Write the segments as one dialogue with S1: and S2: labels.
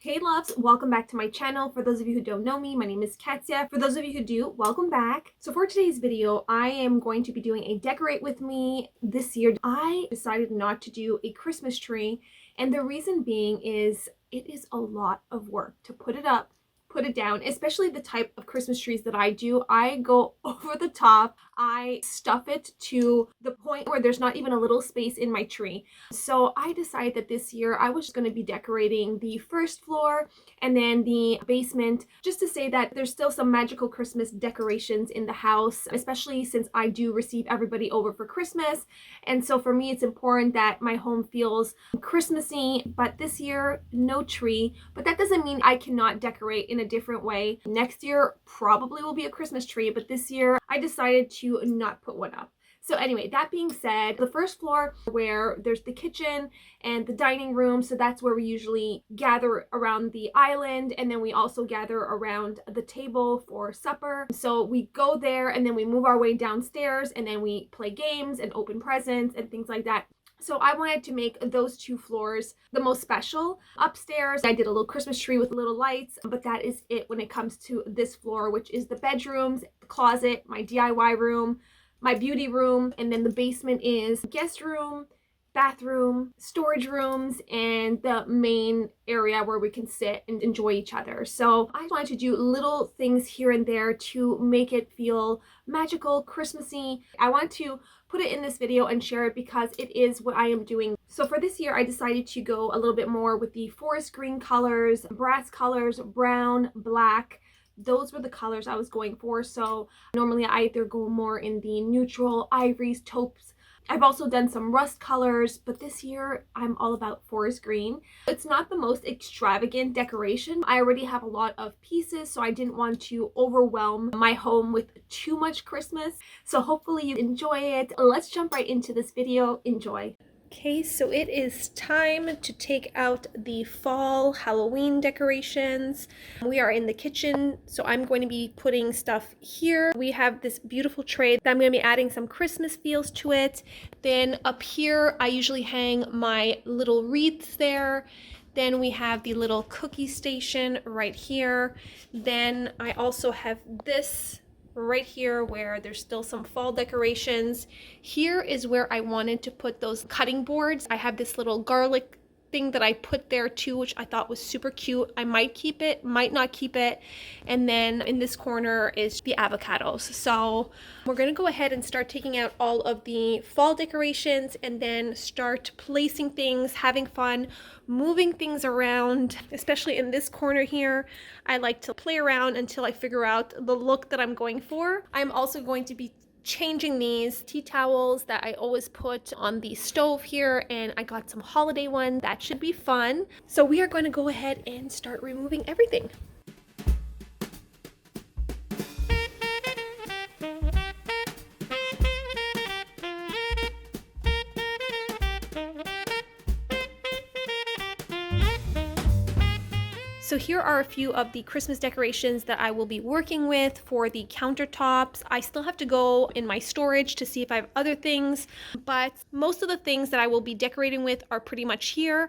S1: Hey loves, welcome back to my channel. For those of you who don't know me, my name is Katya. For those of you who do, welcome back. So for today's video, I am going to be doing a decorate with me this year. I decided not to do a Christmas tree, and the reason being is it is a lot of work to put it up, put it down, especially the type of Christmas trees that I do. I go over the top. I stuff it to the point where there's not even a little space in my tree. So I decided that this year I was just going to be decorating the first floor and then the basement, just to say that there's still some magical Christmas decorations in the house, especially since I do receive everybody over for Christmas. And so for me, it's important that my home feels Christmassy. But this year, no tree. But that doesn't mean I cannot decorate in a different way. Next year probably will be a Christmas tree, but this year I decided to not put one up. So anyway, that being said, the first floor where there's the kitchen and the dining room, so that's where we usually gather around the island, and then we also gather around the table for supper. So we go there and then we move our way downstairs and then we play games and open presents and things like that. So I wanted to make those two floors the most special. Upstairs, I did a little Christmas tree with little lights, but that is it when it comes to this floor, which is the bedrooms, the closet, my DIY room, my beauty room, and then the basement is guest room, bathroom, storage rooms, and the main area where we can sit and enjoy each other. So I wanted to do little things here and there to make it feel magical, Christmassy. I want to put it in this video and share it because it is what I am doing. So for this year, I decided to go a little bit more with the forest green colors, brass colors, brown, black. Those were the colors I was going for. So normally I either go more in the neutral ivories, taupes. I've also done some rust colors, but this year I'm all about forest green. It's not the most extravagant decoration. I already have a lot of pieces, so I didn't want to overwhelm my home with too much Christmas. So hopefully you enjoy it. Let's jump right into this video. Enjoy. Okay, so it is time to take out the fall Halloween decorations. We are in the kitchen, so I'm going to be putting stuff here. We have this beautiful tray that I'm going to be adding some Christmas feels to it. Then up here, I usually hang my little wreaths there. Then we have the little cookie station right here. Then I also have this right here where there's still some fall decorations. Here is where I wanted to put those cutting boards. I have this little garlic thing that I put there too, which I thought was super cute. I might keep it, might not keep it. And then in this corner is the avocados. So we're gonna go ahead and start taking out all of the fall decorations and then start placing things, having fun, moving things around, especially in this corner here. I like to play around until I figure out the look that I'm going for. I'm also going to be changing these tea towels that I always put on the stove here, and I got some holiday one that should be fun. So we are going to go ahead and start removing everything. So here are a few of the Christmas decorations that I will be working with for the countertops. I still have to go in my storage to see if I have other things, but most of the things that I will be decorating with are pretty much here.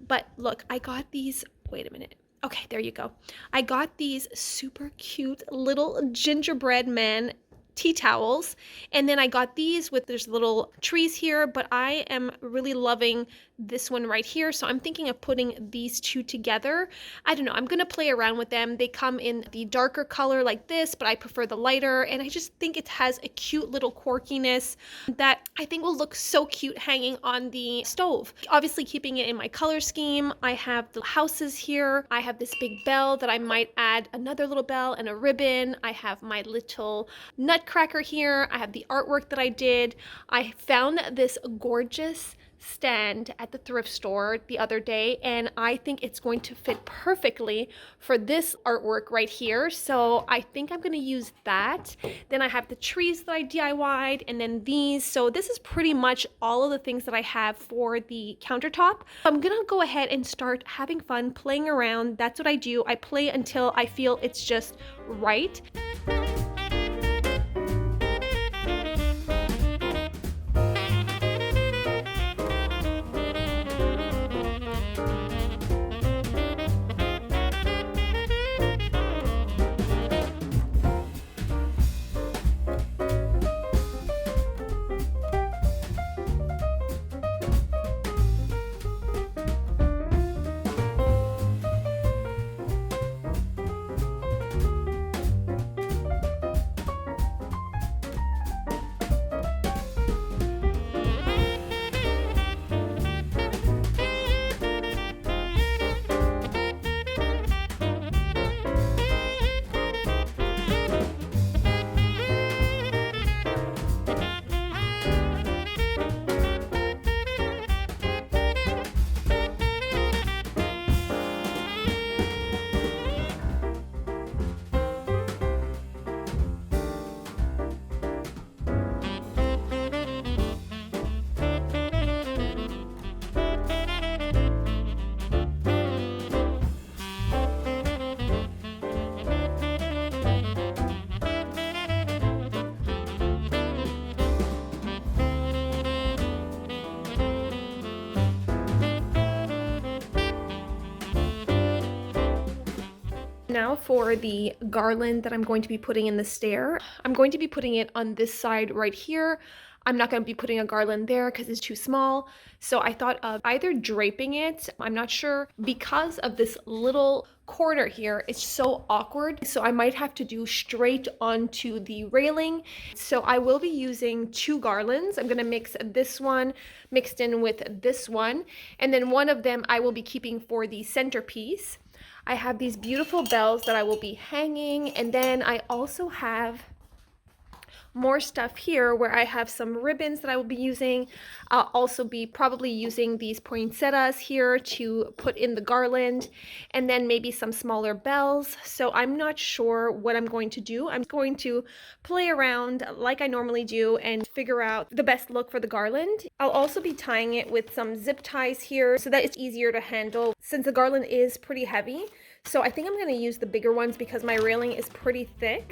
S1: But look, I got these, wait a minute. Okay, there you go. I got these super cute little gingerbread men tea towels, and then I got these with there's little trees here, but I am really loving this one right here, so I'm thinking of putting these two together. I don't know, I'm gonna play around with them. They come in the darker color like this, but I prefer the lighter, and I just think it has a cute little quirkiness that I think will look so cute hanging on the stove. Obviously keeping it in my color scheme. I have the houses here. I have this big bell that I might add another little bell and a ribbon. I have my little nutcracker here. I have the artwork that I did. I found this gorgeous stand at the thrift store the other day, and I think it's going to fit perfectly for this artwork right here. So I think I'm going to use that. Then I have the trees that I DIY'd, and then these. So this is pretty much all of the things that I have for the countertop. I'm going to go ahead and start having fun playing around. That's what I do. I play until I feel it's just right. Now for the garland that I'm going to be putting in the stair. I'm going to be putting it on this side right here. I'm not going to be putting a garland there because it's too small. So I thought of either draping it. I'm not sure, because of this little corner here, it's so awkward. So I might have to do straight onto the railing. So I will be using 2 garlands. I'm going to mix this one mixed in with this one. And then one of them I will be keeping for the centerpiece. I have these beautiful bells that I will be hanging. And then I also have more stuff here where I have some ribbons that I will be using. I'll also be probably using these poinsettias here to put in the garland, and then maybe some smaller bells. So I'm not sure what I'm going to do. I'm going to play around like I normally do and figure out the best look for the garland. I'll also be tying it with some zip ties here so that it's easier to handle since the garland is pretty heavy. So I think I'm going to use the bigger ones because my railing is pretty thick.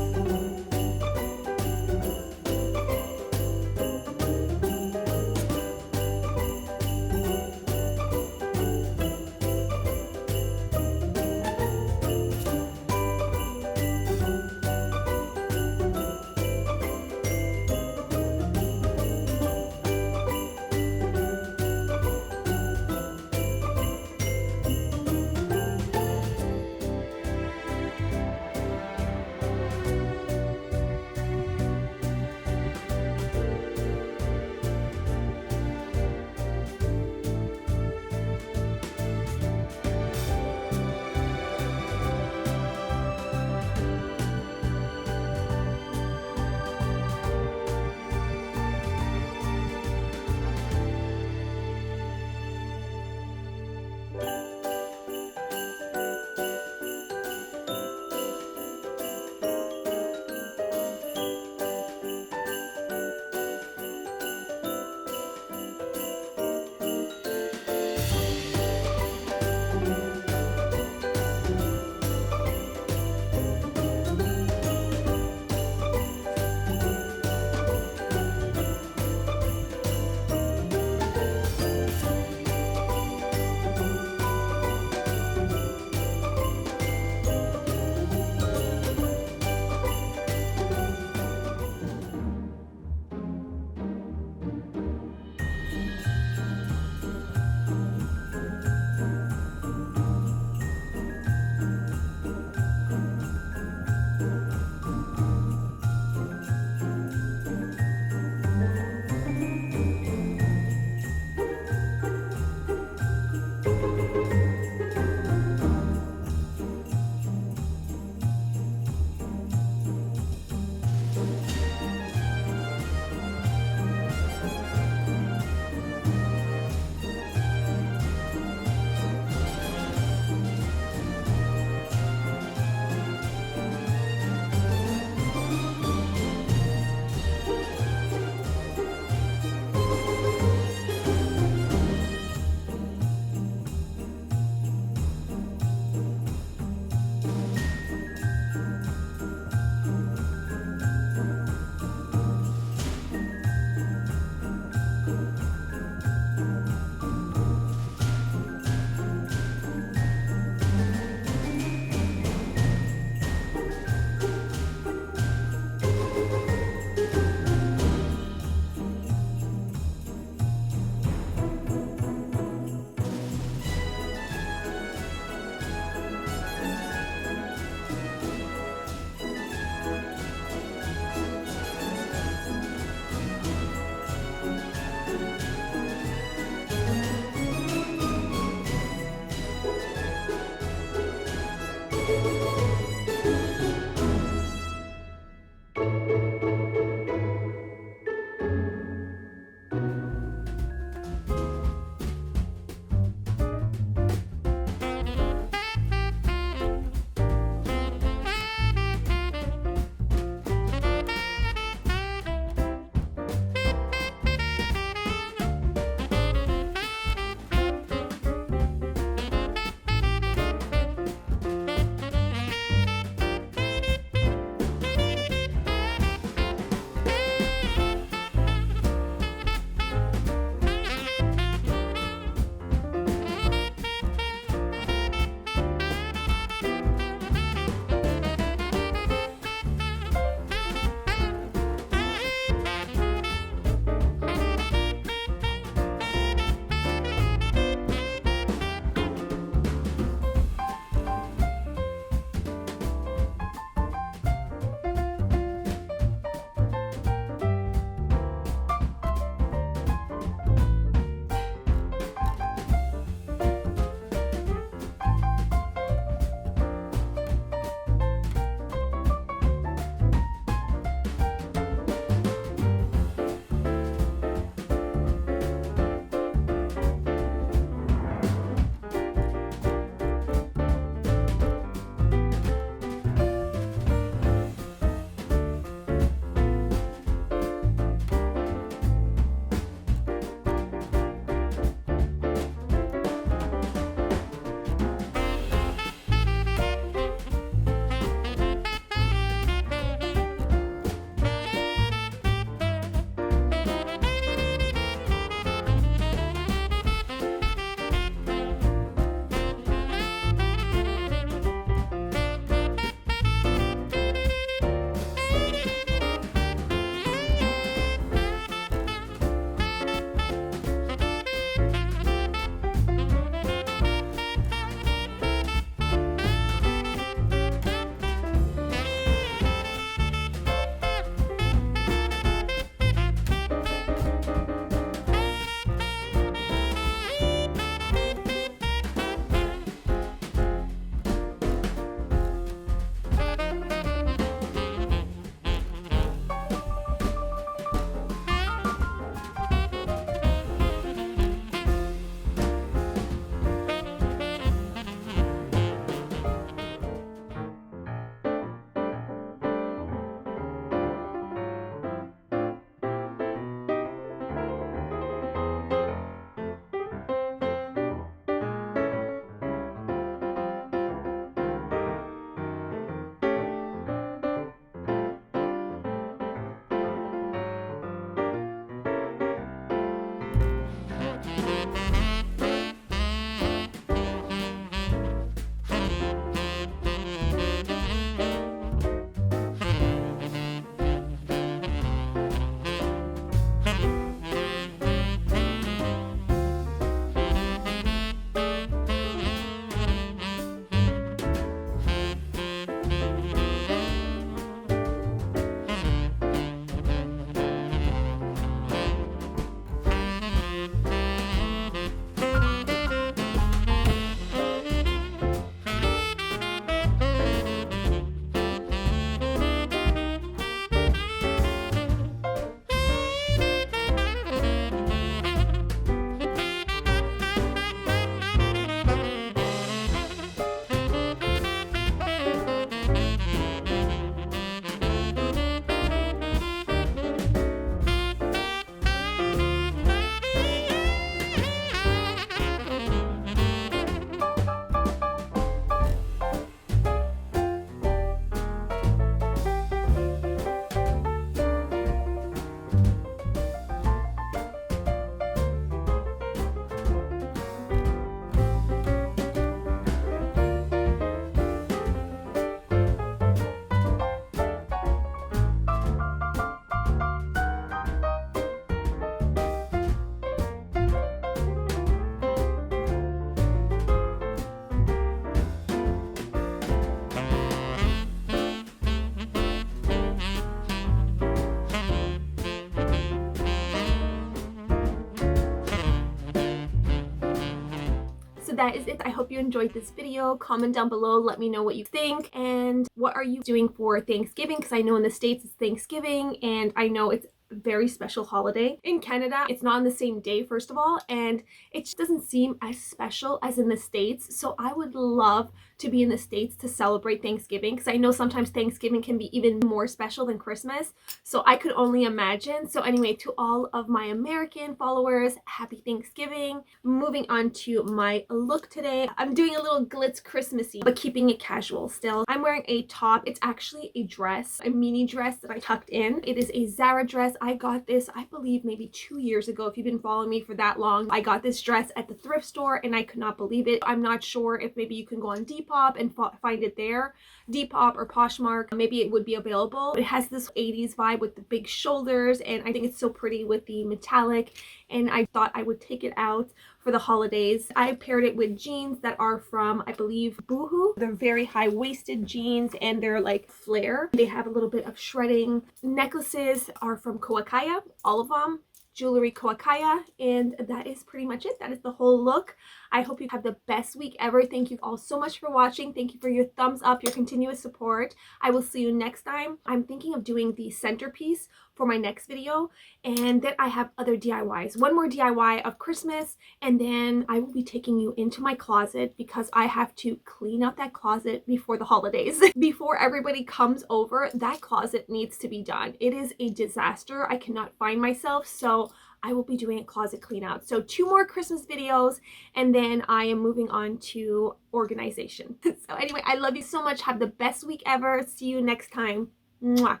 S1: that is it. I hope you enjoyed this video. Comment down below, let me know what you think, and what are you doing for Thanksgiving, because I know in the States it's Thanksgiving, and I know it's a very special holiday. In Canada, it's not on the same day, first of all, and it just doesn't seem as special as in the States. So I would love to be in the States to celebrate Thanksgiving, because I know sometimes Thanksgiving can be even more special than Christmas. So I could only imagine. So anyway, to all of my American followers, happy Thanksgiving. Moving on to my look today. I'm doing a little glitz Christmassy, but keeping it casual still. I'm wearing a top. It's actually a dress, a mini dress that I tucked in. It is a Zara dress. I got this, I believe, maybe 2 years ago. If you've been following me for that long, I got this dress at the thrift store and I could not believe it. I'm not sure if maybe you can go on Depop and find it there. Depop or Poshmark, maybe it would be available. It has this 80s vibe with the big shoulders, and I think it's so pretty with the metallic, and I thought I would take it out for the holidays. I paired it with jeans that are from, I believe, Boohoo. They're very high-waisted jeans and they're like flare. They have a little bit of shredding. Necklaces are from Koakaya, all of them. Jewelry Koakaya, and that is pretty much it. That is the whole look. I hope you have the best week ever. Thank you all so much for watching. Thank you for your thumbs up, your continuous support. I will see you next time. I'm thinking of doing the centerpiece for my next video, and then I have other DIYs. One more DIY of Christmas, and then I will be taking you into my closet because I have to clean out that closet before the holidays. Before everybody comes over, that closet needs to be done. It is a disaster. I cannot find myself, so I will be doing a closet clean out. So 2 more Christmas videos, and then I am moving on to organization. So anyway, I love you so much. Have the best week ever. See you next time. Mwah.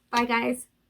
S1: Bye, guys.